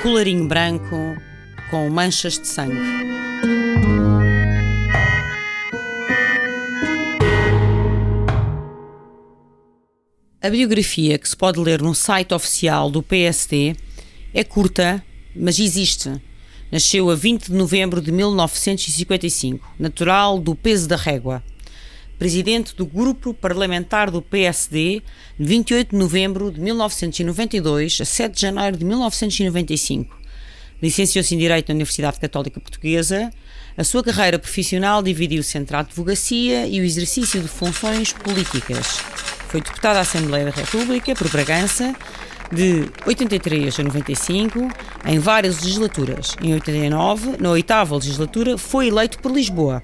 colarinho branco com manchas de sangue. A biografia que se pode ler no site oficial do PSD é curta, mas existe. Nasceu a 20 de novembro de 1955, natural do Peso da Régua. Presidente do Grupo Parlamentar do PSD, de 28 de novembro de 1992 a 7 de janeiro de 1995. Licenciou-se em Direito na Universidade Católica Portuguesa. A sua carreira profissional dividiu-se entre a advocacia e o exercício de funções políticas. Foi deputado à Assembleia da República por Bragança de 83 a 95, em várias legislaturas. Em 89, na 8ª legislatura, foi eleito por Lisboa.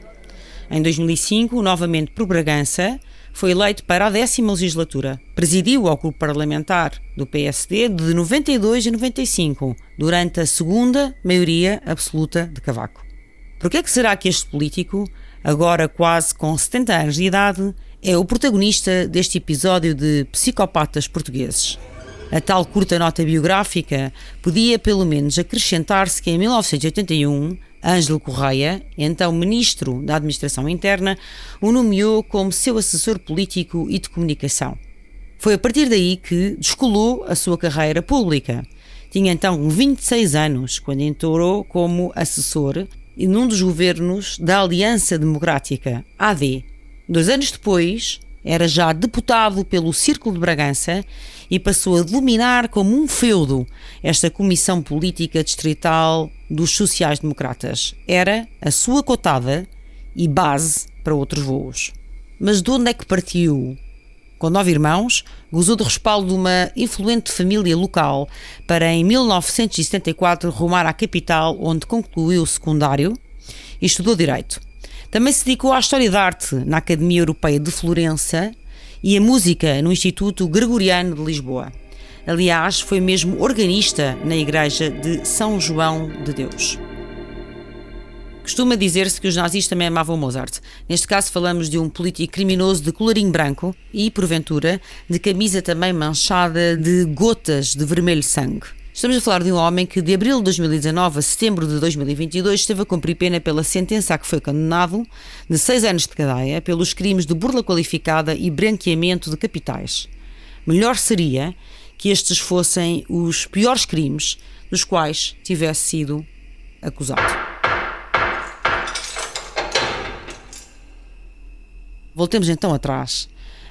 Em 2005, novamente por Bragança, foi eleito para a 10ª legislatura. Presidiu ao grupo parlamentar do PSD de 92 a 95, durante a segunda maioria absoluta de Cavaco. Por que é que será que este político, agora quase com 70 anos de idade, é o protagonista deste episódio de Psicopatas Portugueses? A tal curta nota biográfica podia pelo menos acrescentar-se que em 1981, Ângelo Correia, então Ministro da Administração Interna, o nomeou como seu assessor político e de comunicação. Foi a partir daí que descolou a sua carreira pública. Tinha então 26 anos quando entrou como assessor num dos governos da Aliança Democrática, AD. 2 anos depois, era já deputado pelo Círculo de Bragança e passou a dominar como um feudo esta comissão política distrital dos sociais-democratas. Era a sua cotada e base para outros voos. Mas de onde é que partiu? Com 9 irmãos, gozou do respaldo de uma influente família local para, em 1974, rumar à capital, onde concluiu o secundário e estudou Direito. Também se dedicou à História da Arte na Academia Europeia de Florença e à Música no Instituto Gregoriano de Lisboa. Aliás, foi mesmo organista na Igreja de São João de Deus. Costuma dizer-se que os nazis também amavam Mozart. Neste caso falamos de um político criminoso de colarinho branco e, porventura, de camisa também manchada de gotas de vermelho sangue. Estamos a falar de um homem que de abril de 2019 a setembro de 2022 esteve a cumprir pena pela sentença a que foi condenado de 6 anos de cadeia pelos crimes de burla qualificada e branqueamento de capitais. Melhor seria que estes fossem os piores crimes dos quais tivesse sido acusado. Voltemos então atrás.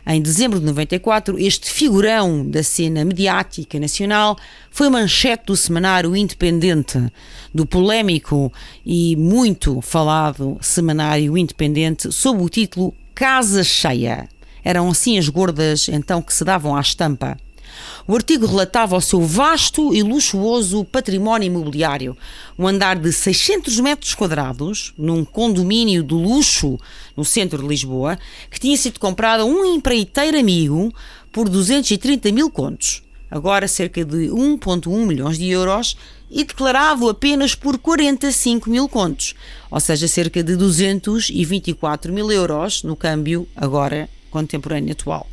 Em dezembro de 94, este figurão da cena mediática nacional foi manchete do semanário Independente, do polémico e muito falado semanário Independente, sob o título Casa Cheia. Eram assim as gordas então que se davam à estampa. O artigo relatava o seu vasto e luxuoso património imobiliário, um andar de 600 metros quadrados, num condomínio de luxo no centro de Lisboa, que tinha sido comprado a um empreiteiro amigo por 230 mil contos, agora cerca de 1,1 milhões de euros, e declarado apenas por 45 mil contos, ou seja, cerca de 224 mil euros no câmbio agora contemporâneo atual.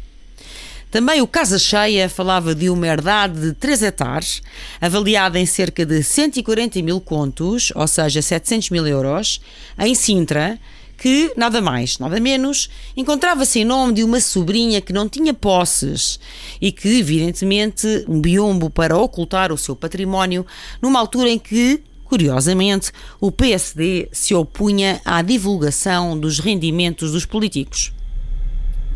Também o Casa Cheia falava de uma herdade de 3 hectares, avaliada em cerca de 140 mil contos, ou seja, 700 mil euros, em Sintra, que, nada mais, nada menos, encontrava-se em nome de uma sobrinha que não tinha posses e que, evidentemente, um biombo para ocultar o seu património, numa altura em que, curiosamente, o PSD se opunha à divulgação dos rendimentos dos políticos.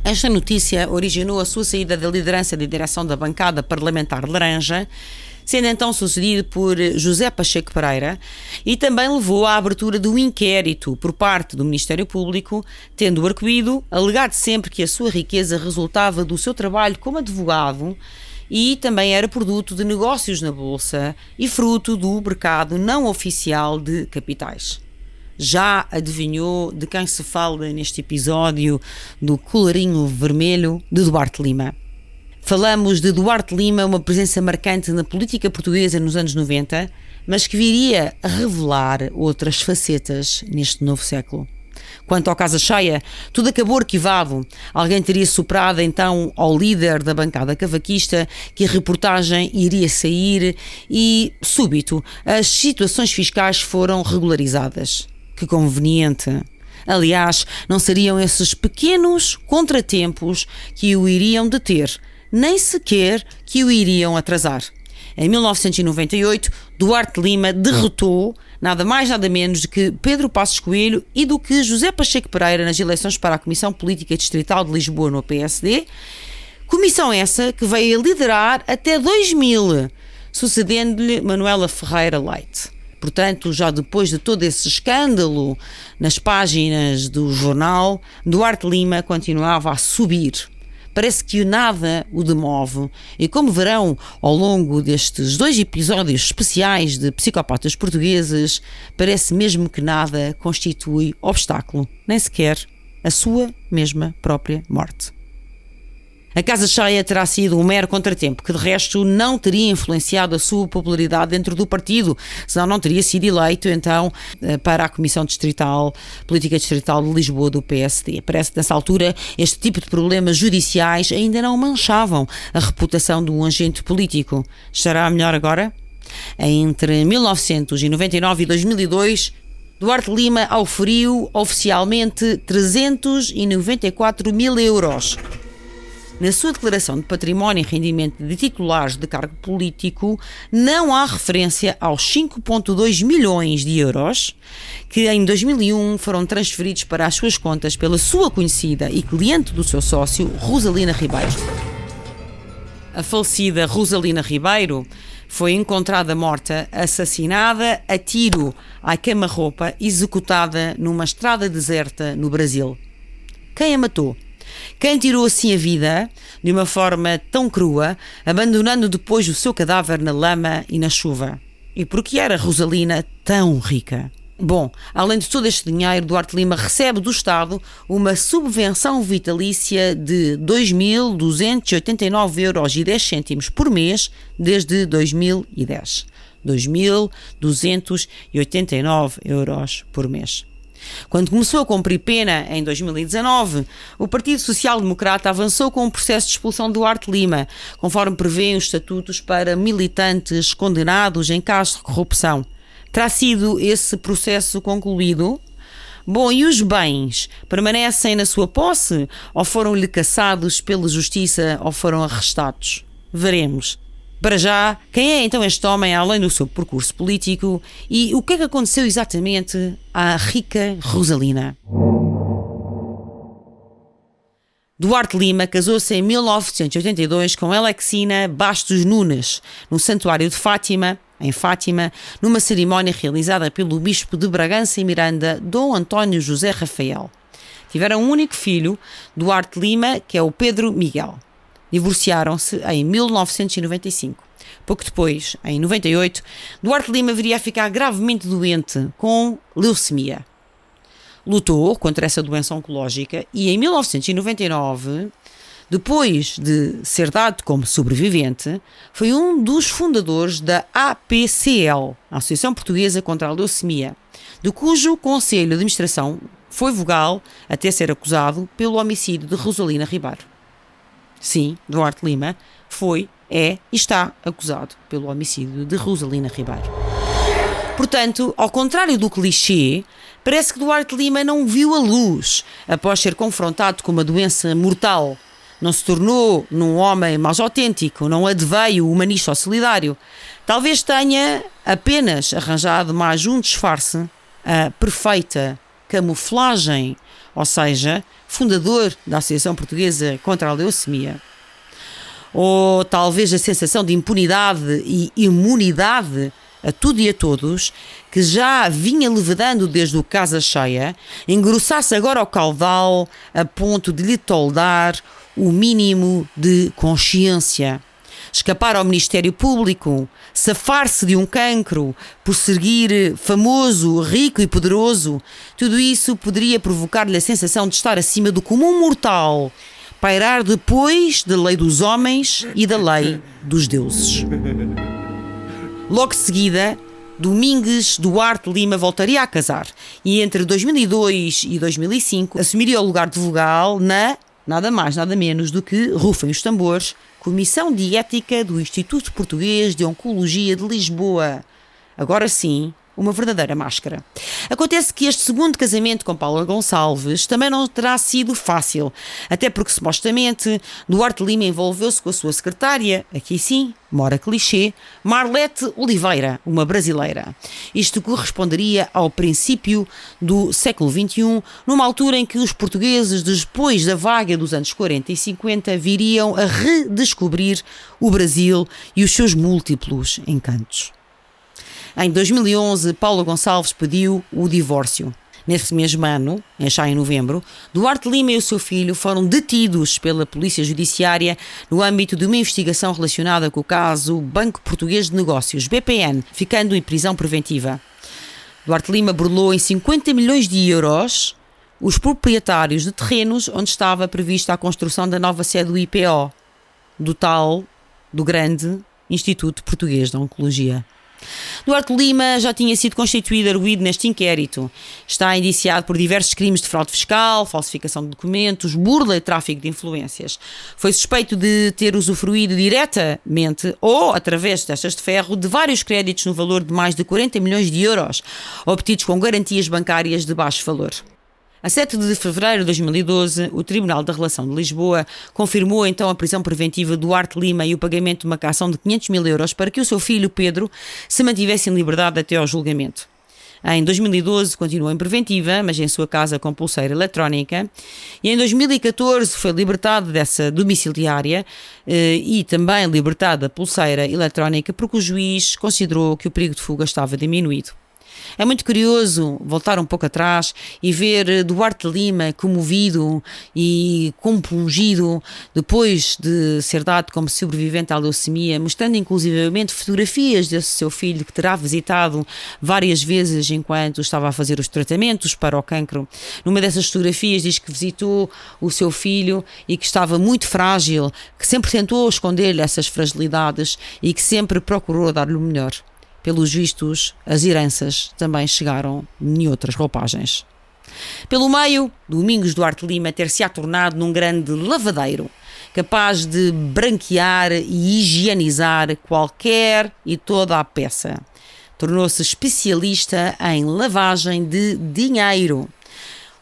Esta notícia originou a sua saída da liderança de direção da bancada parlamentar laranja, sendo então sucedido por José Pacheco Pereira, e também levou à abertura de um inquérito por parte do Ministério Público, tendo o arguido alegado sempre que a sua riqueza resultava do seu trabalho como advogado e também era produto de negócios na Bolsa e fruto do mercado não oficial de capitais. Já adivinhou de quem se fala neste episódio do colarinho vermelho? De Duarte Lima. Falamos de Duarte Lima, uma presença marcante na política portuguesa nos anos 90, mas que viria a revelar outras facetas neste novo século. Quanto ao Casa Cheia, tudo acabou arquivado. Alguém teria soprado então ao líder da bancada cavaquista que a reportagem iria sair e, súbito, as situações fiscais foram regularizadas. Que conveniente! Aliás, não seriam esses pequenos contratempos que o iriam deter, nem sequer que o iriam atrasar. Em 1998, Duarte Lima derrotou nada mais nada menos do que Pedro Passos Coelho e do que José Pacheco Pereira nas eleições para a Comissão Política Distrital de Lisboa no PSD, comissão essa que veio a liderar até 2000, sucedendo-lhe Manuela Ferreira Leite. Portanto, já depois de todo esse escândalo nas páginas do jornal, Duarte Lima continuava a subir. Parece que nada o demove e, como verão ao longo destes 2 episódios especiais de Psicopatas Portugueses, parece mesmo que nada constitui obstáculo, nem sequer a sua mesma própria morte. A Casa Cheia terá sido um mero contratempo, que de resto não teria influenciado a sua popularidade dentro do partido, senão não teria sido eleito então para a Comissão Distrital, Política Distrital de Lisboa do PSD. Parece que nessa altura este tipo de problemas judiciais ainda não manchavam a reputação de um agente político. Estará melhor agora? Entre 1999 e 2002, Duarte Lima auferiu oficialmente 394 mil euros. Na sua declaração de património e rendimento de titulares de cargo político, não há referência aos 5,2 milhões de euros que em 2001 foram transferidos para as suas contas pela sua conhecida e cliente do seu sócio, Rosalina Ribeiro. A falecida Rosalina Ribeiro foi encontrada morta, assassinada a tiro à queima-roupa, executada numa estrada deserta no Brasil. Quem a matou? Quem tirou assim a vida, de uma forma tão crua, abandonando depois o seu cadáver na lama e na chuva? E por que era Rosalina tão rica? Bom, além de todo este dinheiro, Duarte Lima recebe do Estado uma subvenção vitalícia de 2.289,10 euros por mês desde 2010. 2.289 euros por mês. Quando começou a cumprir pena, em 2019, o Partido Social Democrata avançou com um processo de expulsão de Duarte Lima, conforme prevêem os estatutos para militantes condenados em casos de corrupção. Terá sido esse processo concluído? Bom, e os bens permanecem na sua posse? Ou foram-lhe cassados pela justiça ou foram arrestados? Veremos. Para já, quem é então este homem, além do seu percurso político, e o que é que aconteceu exatamente à rica Rosalina? Duarte Lima casou-se em 1982 com Alexina Bastos Nunes, no Santuário de Fátima, em Fátima, numa cerimónia realizada pelo Bispo de Bragança e Miranda, Dom António José Rafael. Tiveram um único filho, Duarte Lima, que é o Pedro Miguel. Divorciaram-se em 1995. Pouco depois, em 98, Duarte Lima viria a ficar gravemente doente com leucemia. Lutou contra essa doença oncológica e em 1999, depois de ser dado como sobrevivente, foi um dos fundadores da APCL, a Associação Portuguesa contra a Leucemia, do cujo Conselho de Administração foi vogal até ser acusado pelo homicídio de Rosalina Ribeiro. Sim, Duarte Lima foi, é e está acusado pelo homicídio de Rosalina Ribeiro. Portanto, ao contrário do clichê, parece que Duarte Lima não viu a luz após ser confrontado com uma doença mortal. Não se tornou num homem mais autêntico, não adveio humanista ou solidário. Talvez tenha apenas arranjado mais um disfarce, a perfeita camuflagem, ou seja, fundador da Associação Portuguesa contra a Leucemia. Ou talvez a sensação de impunidade e imunidade a tudo e a todos, que já vinha levedando desde o Casa Cheia, engrossasse agora o caudal a ponto de lhe toldar o mínimo de consciência. Escapar ao Ministério Público, safar-se de um cancro, prosseguir famoso, rico e poderoso, tudo isso poderia provocar-lhe a sensação de estar acima do comum mortal, pairar depois da lei dos homens e da lei dos deuses. Logo de seguida, Domingues Duarte Lima voltaria a casar e entre 2002 e 2005 assumiria o lugar de vogal na, nada mais, nada menos do que, rufem os tambores, Comissão de Ética do Instituto Português de Oncologia de Lisboa. Agora sim, uma verdadeira máscara. Acontece que este segundo casamento com Paula Gonçalves também não terá sido fácil, até porque supostamente Duarte Lima envolveu-se com a sua secretária, aqui sim, mora clichê, Marlete Oliveira, uma brasileira. Isto corresponderia ao princípio do século XXI, numa altura em que os portugueses, depois da vaga dos anos 40 e 50, viriam a redescobrir o Brasil e os seus múltiplos encantos. Em 2011, Paula Gonçalves pediu o divórcio. Nesse mesmo ano, já em novembro, Duarte Lima e o seu filho foram detidos pela Polícia Judiciária no âmbito de uma investigação relacionada com o caso Banco Português de Negócios, BPN, ficando em prisão preventiva. Duarte Lima burlou em 50 milhões de euros os proprietários de terrenos onde estava prevista a construção da nova sede do IPO, do grande Instituto Português de Oncologia. Duarte Lima já tinha sido constituído arguido neste inquérito. Está indiciado por diversos crimes de fraude fiscal, falsificação de documentos, burla e tráfico de influências. Foi suspeito de ter usufruído diretamente ou através de testas de ferro de vários créditos no valor de mais de 40 milhões de euros, obtidos com garantias bancárias de baixo valor. A 7 de fevereiro de 2012, o Tribunal da Relação de Lisboa confirmou então a prisão preventiva de Duarte Lima e o pagamento de uma caução de 500 mil euros para que o seu filho, Pedro, se mantivesse em liberdade até ao julgamento. Em 2012 continuou em preventiva, mas em sua casa com pulseira eletrónica, e em 2014 foi libertado dessa domiciliária e também libertado da pulseira eletrónica porque o juiz considerou que o perigo de fuga estava diminuído. É muito curioso voltar um pouco atrás e ver Duarte Lima comovido e compungido depois de ser dado como sobrevivente à leucemia, mostrando inclusivamente fotografias desse seu filho que terá visitado várias vezes enquanto estava a fazer os tratamentos para o cancro. Numa dessas fotografias diz que visitou o seu filho e que estava muito frágil, que sempre tentou esconder-lhe essas fragilidades e que sempre procurou dar-lhe o melhor. Pelos vistos, as heranças também chegaram em outras roupagens. Pelo meio, Domingos Duarte Lima ter-se-á tornado num grande lavadeiro, capaz de branquear e higienizar qualquer e toda a peça. Tornou-se especialista em lavagem de dinheiro.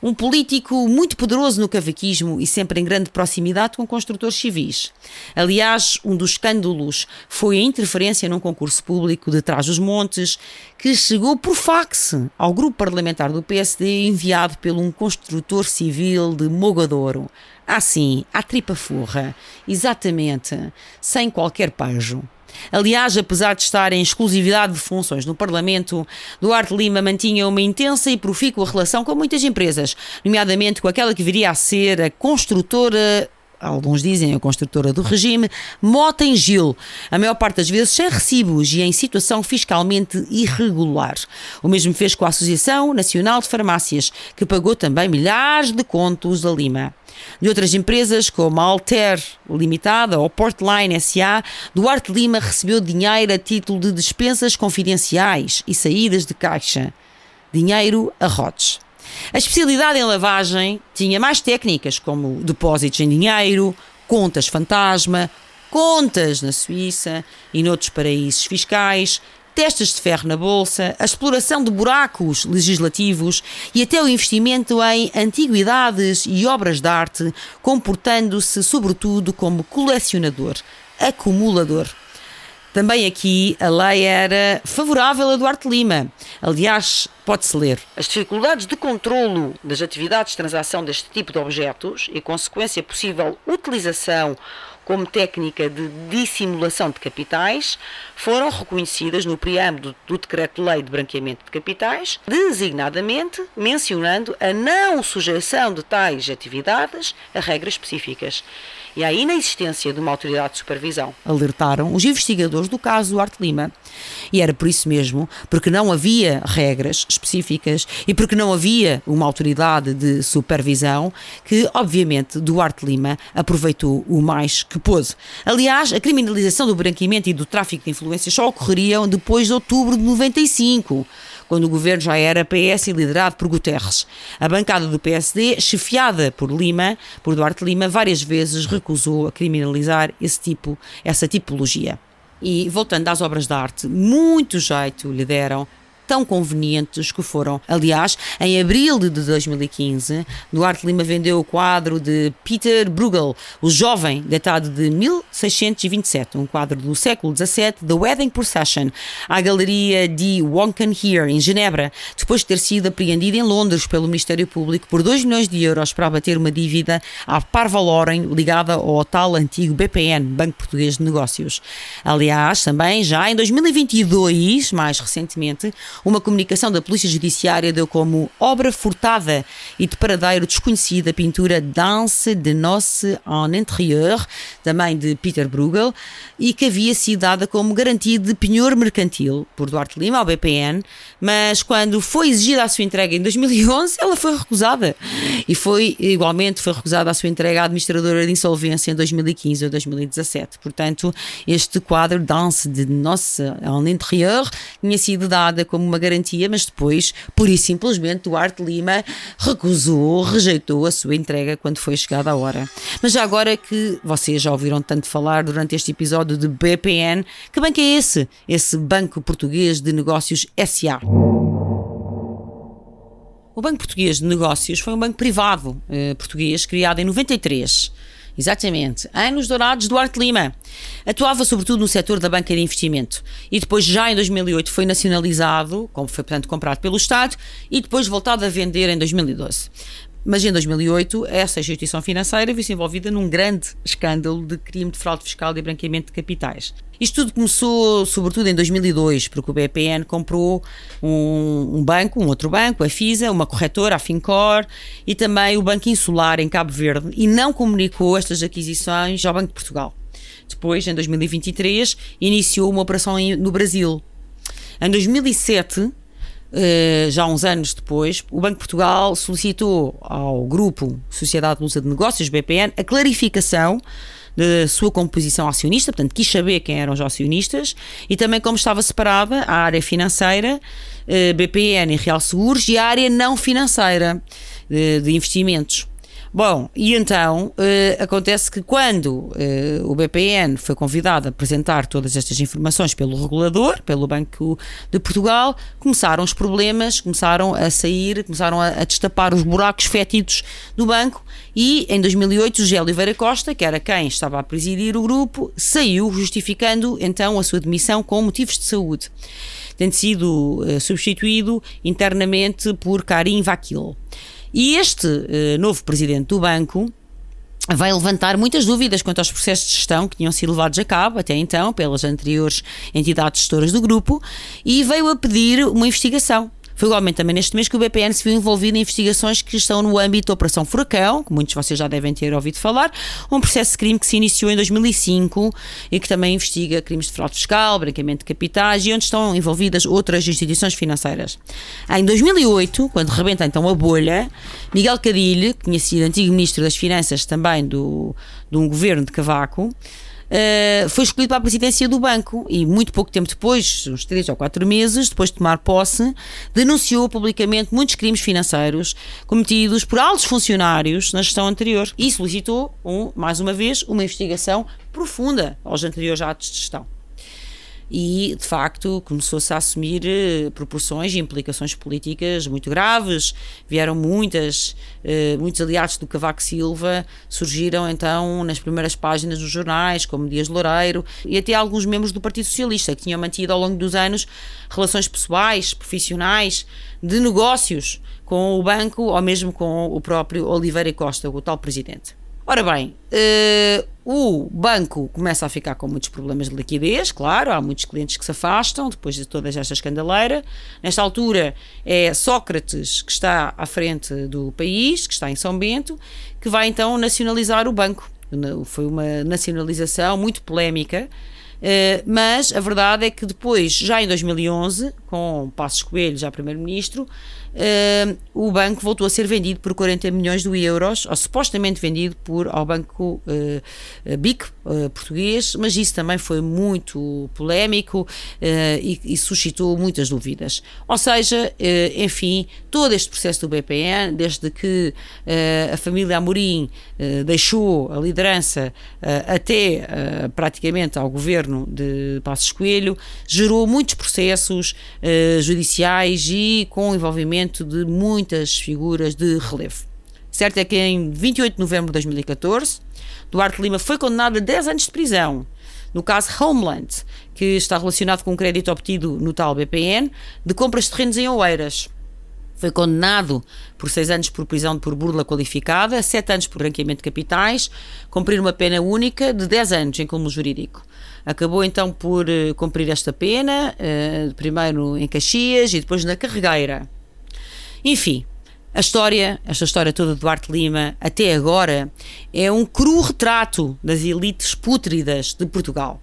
Um político muito poderoso no cavaquismo e sempre em grande proximidade com construtores civis. Aliás, um dos escândalos foi a interferência num concurso público de Trás-os-Montes, que chegou por fax ao grupo parlamentar do PSD enviado por um construtor civil de Mogadouro. Assim, à tripa forra, exatamente, sem qualquer pejo. Aliás, apesar de estar em exclusividade de funções no Parlamento, Duarte Lima mantinha uma intensa e profícua relação com muitas empresas, nomeadamente com aquela que viria a ser a construtora, alguns dizem a construtora do regime, Mota-Engil, a maior parte das vezes sem recibos e em situação fiscalmente irregular. O mesmo fez com a Associação Nacional de Farmácias, que pagou também milhares de contos a Lima. De outras empresas, como a Alter Limitada ou Portline S.A., Duarte Lima recebeu dinheiro a título de despesas confidenciais e saídas de caixa. Dinheiro a rotes. A especialidade em lavagem tinha mais técnicas, como depósitos em dinheiro, contas fantasma, contas na Suíça e noutros paraísos fiscais, testas de ferro na bolsa, a exploração de buracos legislativos e até o investimento em antiguidades e obras de arte, comportando-se sobretudo como colecionador, acumulador. Também aqui a lei era favorável a Duarte Lima. Aliás, pode-se ler: as dificuldades de controlo das atividades de transação deste tipo de objetos e consequência possível utilização como técnica de dissimulação de capitais foram reconhecidas no preâmbulo do Decreto-Lei de Branqueamento de Capitais, designadamente mencionando a não sujeição de tais atividades a regras específicas. e à inexistência de uma autoridade de supervisão, alertaram os investigadores do caso Duarte Lima. E era por isso mesmo, porque não havia regras específicas e porque não havia uma autoridade de supervisão, que, obviamente, Duarte Lima aproveitou o mais que pôde. Aliás, a criminalização do branqueamento e do tráfico de influências só ocorreriam depois de outubro de 95, quando o governo já era PS e liderado por Guterres. A bancada do PSD, chefiada por Duarte Lima, várias vezes recusou a criminalizar essa tipologia. E, voltando às obras de arte, muito jeito lhe deram, tão convenientes que foram. Aliás, em abril de 2015, Duarte Lima vendeu o quadro de Peter Bruegel, o jovem, datado de 1627, um quadro do século XVII, The Wedding Procession, à galeria de Wanken-Heer, em Genebra, depois de ter sido apreendido em Londres pelo Ministério Público por 2 milhões de euros para abater uma dívida à Parvalorem ligada ao tal antigo BPN, Banco Português de Negócios. Aliás, também já em 2022, mais recentemente, uma comunicação da Polícia Judiciária deu como obra furtada e de paradeiro desconhecida a pintura Danse de Noces en Intérieur, também de Peter Bruegel, e que havia sido dada como garantia de penhor mercantil por Duarte Lima ao BPN, mas quando foi exigida a sua entrega em 2011, ela foi recusada. E igualmente foi recusada a sua entrega à administradora de insolvência em 2015 ou 2017. Portanto, este quadro Danse de Noces en Intérieur tinha sido dada como uma garantia, mas depois, pura e simplesmente, Duarte Lima rejeitou a sua entrega quando foi chegada a hora. Mas já agora que vocês já ouviram tanto falar durante este episódio de BPN, que banco é esse? Esse Banco Português de Negócios S.A. O Banco Português de Negócios foi um banco privado português criado em 93. Exatamente, anos dourados de Duarte Lima. Atuava sobretudo no setor da banca de investimento e depois já em 2008 foi nacionalizado, como foi portanto comprado pelo Estado e depois voltado a vender em 2012. Mas em 2008 essa instituição financeira viu-se envolvida num grande escândalo de crime de fraude fiscal e branqueamento de capitais. Isto tudo começou sobretudo em 2002, porque o BPN comprou um outro banco, a FISA, uma corretora, a Fincor, e também o Banco Insular em Cabo Verde, e não comunicou estas aquisições ao Banco de Portugal. Depois, em 2023, iniciou uma operação no Brasil. Em 2007, já uns anos depois, o Banco de Portugal solicitou ao grupo Sociedade Lusa de Negócios, BPN, a clarificação da sua composição acionista, portanto quis saber quem eram os acionistas e também como estava separada a área financeira, BPN e Real Seguros, e a área não financeira de investimentos. Bom, e então acontece que quando o BPN foi convidado a apresentar todas estas informações pelo regulador, pelo Banco de Portugal, começaram os problemas, começaram a destapar os buracos fétidos do banco, e em 2008 José Oliveira Costa, que era quem estava a presidir o grupo, saiu justificando então a sua demissão com motivos de saúde, tendo sido substituído internamente por Karim Vakil. E este novo presidente do banco vai levantar muitas dúvidas quanto aos processos de gestão que tinham sido levados a cabo até então pelas anteriores entidades gestoras do grupo, e veio a pedir uma investigação. Foi igualmente também neste mês que o BPN se viu envolvido em investigações que estão no âmbito da Operação Furacão, que muitos de vocês já devem ter ouvido falar, um processo de crime que se iniciou em 2005 e que também investiga crimes de fraude fiscal, branqueamento de capitais, e onde estão envolvidas outras instituições financeiras. Em 2008, quando rebenta então a bolha, Miguel Cadilho, que tinha sido antigo Ministro das Finanças também de um governo de Cavaco, foi escolhido para a presidência do banco e muito pouco tempo depois, uns 3 ou 4 meses depois de tomar posse, denunciou publicamente muitos crimes financeiros cometidos por altos funcionários na gestão anterior e solicitou, mais uma vez, uma investigação profunda aos anteriores atos de gestão. E, de facto, começou-se a assumir proporções e implicações políticas muito graves. Vieram muitos aliados do Cavaco Silva, surgiram então nas primeiras páginas dos jornais, como Dias Loureiro, e até alguns membros do Partido Socialista, que tinham mantido ao longo dos anos relações pessoais, profissionais, de negócios com o banco, ou mesmo com o próprio Oliveira Costa, o tal presidente. Ora bem, o banco começa a ficar com muitos problemas de liquidez, claro, há muitos clientes que se afastam depois de toda esta escandaleira. Nesta altura é Sócrates que está à frente do país, que está em São Bento, que vai então nacionalizar o banco. Foi uma nacionalização muito polémica, mas a verdade é que depois, já em 2011, com Passos Coelho já primeiro-ministro, o banco voltou a ser vendido por 40 milhões de euros, ou supostamente vendido ao banco BIC português, mas isso também foi muito polémico e suscitou muitas dúvidas. Ou seja, enfim, todo este processo do BPN, desde que a família Amorim deixou a liderança até praticamente ao governo de Passos Coelho, gerou muitos processos judiciais e com envolvimento de muitas figuras de relevo. Certo é que em 28 de novembro de 2014, Duarte Lima foi condenado a 10 anos de prisão, no caso Homeland, que está relacionado com um crédito obtido no tal BPN, de compras de terrenos em Oeiras. Foi condenado por 6 anos por prisão por burla qualificada, 7 anos por branqueamento de capitais, cumprir uma pena única de 10 anos em cúmulo jurídico. Acabou então por cumprir esta pena, primeiro em Caxias e depois na Carregueira. Enfim, esta história toda de Duarte Lima, até agora, é um cru retrato das elites pútridas de Portugal,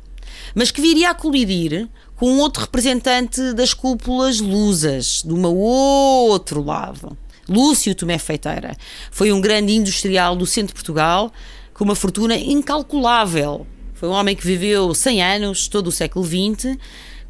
mas que viria a colidir com outro representante das cúpulas lusas, de um outro lado. Lúcio Tomé Feiteira foi um grande industrial do centro de Portugal, com uma fortuna incalculável. Foi um homem que viveu 100 anos, todo o século XX,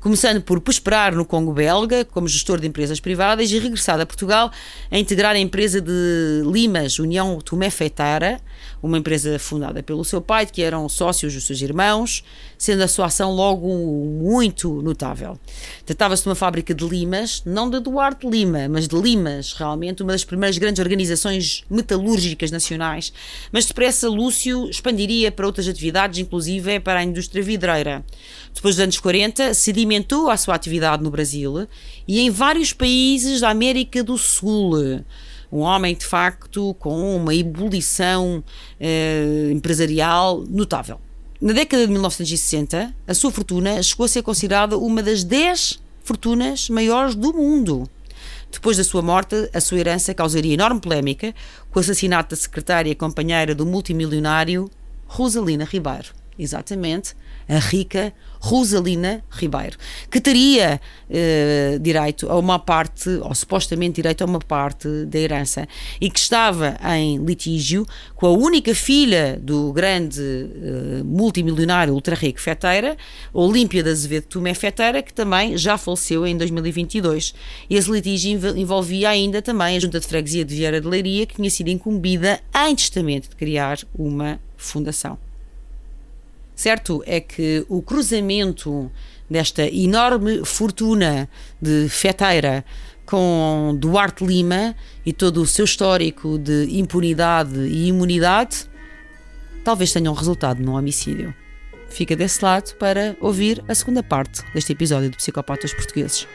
começando por prosperar no Congo belga como gestor de empresas privadas e regressado a Portugal a integrar a empresa de Limas, União Tomé Feiteira, uma empresa fundada pelo seu pai, que eram sócios dos seus irmãos, sendo a sua ação logo muito notável. Tratava-se de uma fábrica de limas, não de Duarte Lima, mas de Limas, realmente uma das primeiras grandes organizações metalúrgicas nacionais, mas depressa Lúcio expandiria para outras atividades, inclusive para a indústria vidreira. Depois dos anos 40, sedimentou a sua atividade no Brasil e em vários países da América do Sul. Um homem, de facto, com uma ebulição empresarial notável. Na década de 1960, a sua fortuna chegou a ser considerada uma das 10 fortunas maiores do mundo. Depois da sua morte, a sua herança causaria enorme polémica com o assassinato da secretária e companheira do multimilionário Rosalina Ribeiro. Exatamente, a rica Rosalina Ribeiro, que teria direito a uma parte, ou supostamente direito a uma parte da herança, e que estava em litígio com a única filha do grande multimilionário ultra-rico Feiteira, Olímpia de Azevedo Tomé Feiteira, que também já faleceu em 2022. Esse litígio envolvia ainda também a Junta de Freguesia de Vieira de Leiria, que tinha sido incumbida em testamento de criar uma fundação. Certo é que o cruzamento desta enorme fortuna de Feiteira com Duarte Lima e todo o seu histórico de impunidade e imunidade talvez tenham resultado num homicídio. Fica desse lado para ouvir a segunda parte deste episódio de Psicopatas Portugueses.